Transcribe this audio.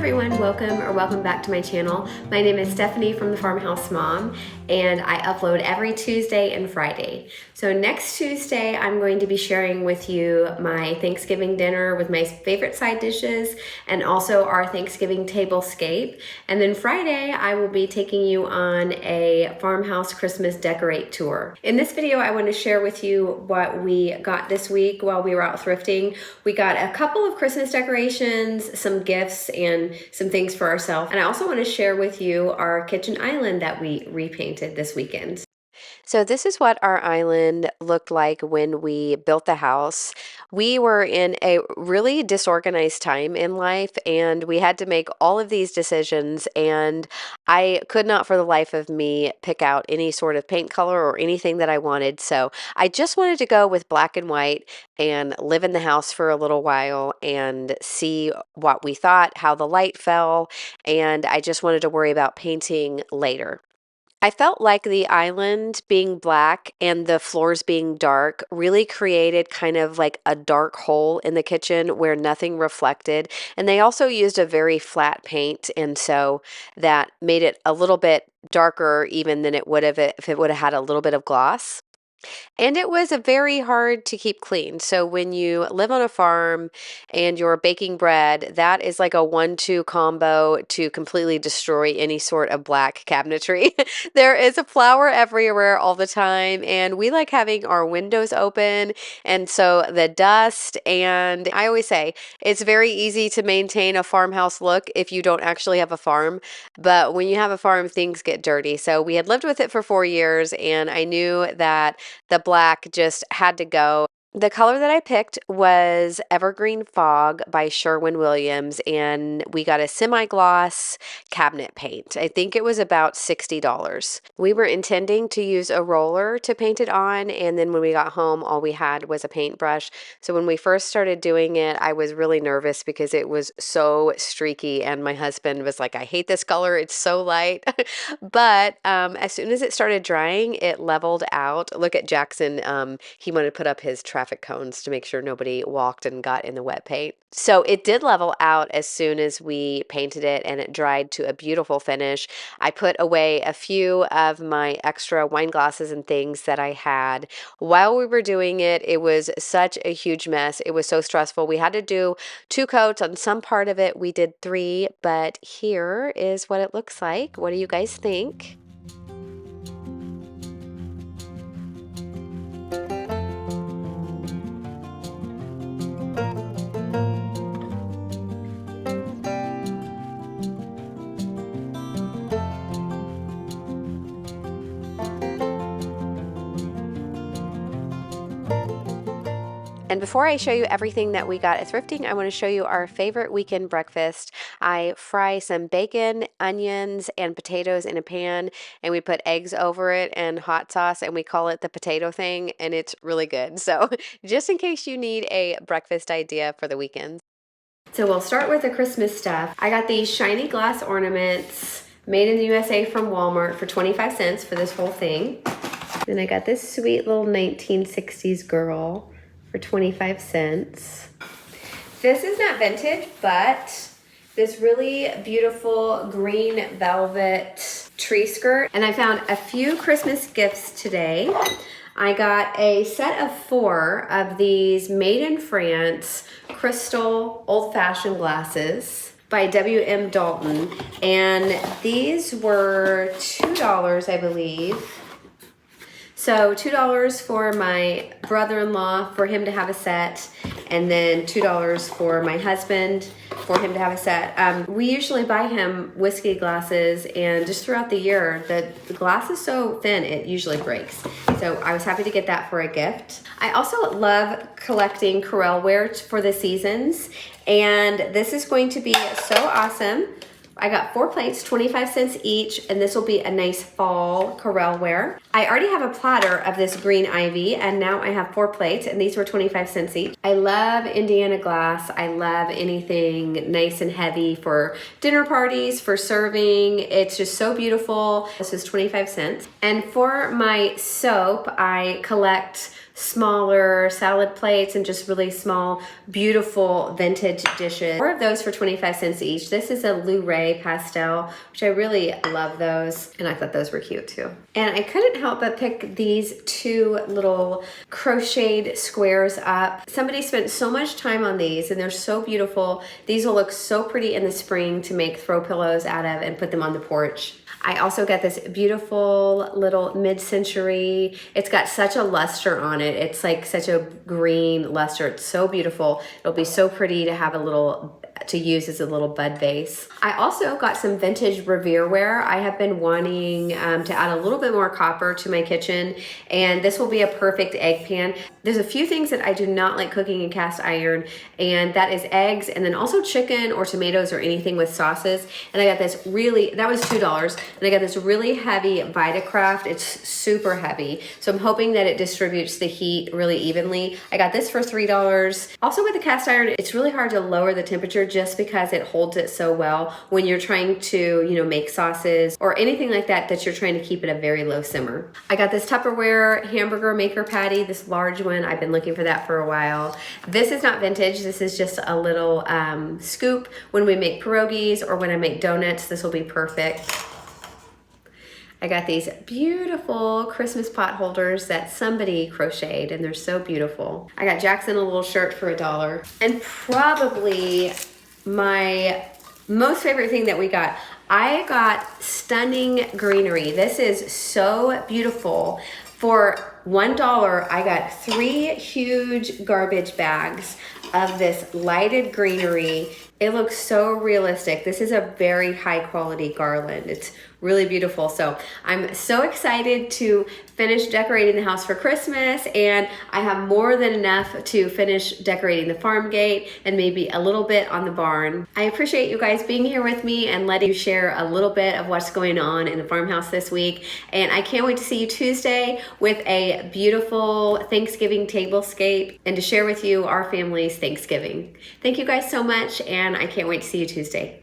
everyone, welcome back to my channel. My name is Stephanie from the Farmhouse Mom, and I upload every Tuesday and Friday. So next Tuesday, I'm going to be sharing with you my Thanksgiving dinner with my favorite side dishes and also our Thanksgiving tablescape. And then Friday, I will be taking you on a Farmhouse Christmas decorate tour. In this video, I want to share with you what we got this week while we were out thrifting. We got a couple of Christmas decorations, some gifts, and some things for ourselves. And I also want to share with you our kitchen island that we repainted this weekend. So this is what our island looked like when we built the house. We were in a really disorganized time in life, and we had to make all of these decisions, and I could not for the life of me pick out any sort of paint color or anything that I wanted. So I just wanted to go with black and white and live in the house for a little while and see what we thought, how the light fell, and I just wanted to worry about painting later. I felt like the island being black and the floors being dark really created kind of like a dark hole in the kitchen where nothing reflected. And they also used a very flat paint, and so that made it a little bit darker even than it would have if it would have had a little bit of gloss. And it was very hard to keep clean. So when you live on a farm and you're baking bread, that is like a 1-2 combo to completely destroy any sort of black cabinetry. There is a flour everywhere all the time, and we like having our windows open. And so the dust, and I always say it's very easy to maintain a farmhouse look if you don't actually have a farm. But when you have a farm, things get dirty. So we had lived with it for 4 years, and I knew that the black just had to go. The color that I picked was Evergreen Fog by Sherwin-Williams, and we got a semi-gloss cabinet paint. I think it was about $60. We were intending to use a roller to paint it on, and then when we got home, all we had was a paintbrush. So when we first started doing it, I was really nervous because it was so streaky, and my husband was like, I hate this color, it's so light. But as soon as it started drying, it leveled out. Look at Jackson, he wanted to put up his traffic cones to make sure nobody walked and got in the wet paint. So it did level out as soon as we painted it, and it dried to a beautiful finish. I put away a few of my extra wine glasses and things that I had. While we were doing it, it was such a huge mess. It was so stressful. We had to do 2 coats. On some part of it, we did 3, but here is what it looks like. What do you guys think? And before I show you everything that we got at thrifting, I want to show you our favorite weekend breakfast. I fry some bacon, onions, and potatoes in a pan, and we put eggs over it and hot sauce, and we call it the potato thing, and it's really good. So just in case you need a breakfast idea for the weekend. So we'll start with the Christmas stuff. I got these shiny glass ornaments made in the USA from Walmart for 25 cents for this whole thing. Then I got this sweet little 1960s girl for 25 cents. This is not vintage, but this really beautiful green velvet tree skirt. And I found a few Christmas gifts today. I got a set of 4 of these made in France crystal old-fashioned glasses by W.M. Dalton. And these were $2, I believe. So $2 for my brother-in-law for him to have a set, and then $2 for my husband for him to have a set. We usually buy him whiskey glasses, and just throughout the year, the glass is so thin it usually breaks. So I was happy to get that for a gift. I also love collecting Corelle-ware for the seasons, and this is going to be so awesome. I got 4 plates, 25 cents each, and this will be a nice fall Corelle-ware. I already have a platter of this green ivy, and now I have 4 plates, and these were 25 cents each. I love Indiana glass. I love anything nice and heavy for dinner parties, for serving. It's just so beautiful. This is 25 cents. And for my soap, I collect smaller salad plates and just really small, beautiful vintage dishes. 4 of those for 25 cents each. This is a Luray pastel, which I really love those. And I thought those were cute too. And I couldn't help but pick these 2 little crocheted squares up. Somebody spent so much time on these and they're so beautiful. These will look so pretty in the spring to make throw pillows out of and put them on the porch. I also got this beautiful little mid-century. It's got such a luster on it. It's like such a green luster. It's so beautiful. It'll be so pretty to have to use as a little bud vase. I also got some vintage Revere ware. I have been wanting to add a little bit more copper to my kitchen, and this will be a perfect egg pan. There's a few things that I do not like cooking in cast iron, and that is eggs, and then also chicken or tomatoes or anything with sauces. And I got this that was $2, and I got this really heavy Vitacraft. It's super heavy, so I'm hoping that it distributes the heat really evenly. I got this for $3. Also with the cast iron, it's really hard to lower the temperature just because it holds it so well when you're trying to, make sauces or anything like that you're trying to keep at a very low simmer. I got this Tupperware hamburger maker patty, this large one. I've been looking for that for a while. This is not vintage. This is just a little scoop. When we make pierogies or when I make donuts, this will be perfect. I got these beautiful Christmas pot holders that somebody crocheted, and they're so beautiful. I got Jackson a little shirt for $1. And probably my most favorite thing that we got, I got stunning greenery. This is so beautiful. For $1, I got 3 huge garbage bags of this lighted greenery. It looks so realistic. This is a very high quality garland. It's really beautiful. So I'm so excited to finish decorating the house for Christmas, and I have more than enough to finish decorating the farm gate and maybe a little bit on the barn. I appreciate you guys being here with me and letting you share a little bit of what's going on in the farmhouse this week. And I can't wait to see you Tuesday with a beautiful Thanksgiving tablescape and to share with you our family's Thanksgiving. Thank you guys so much, and I can't wait to see you Tuesday.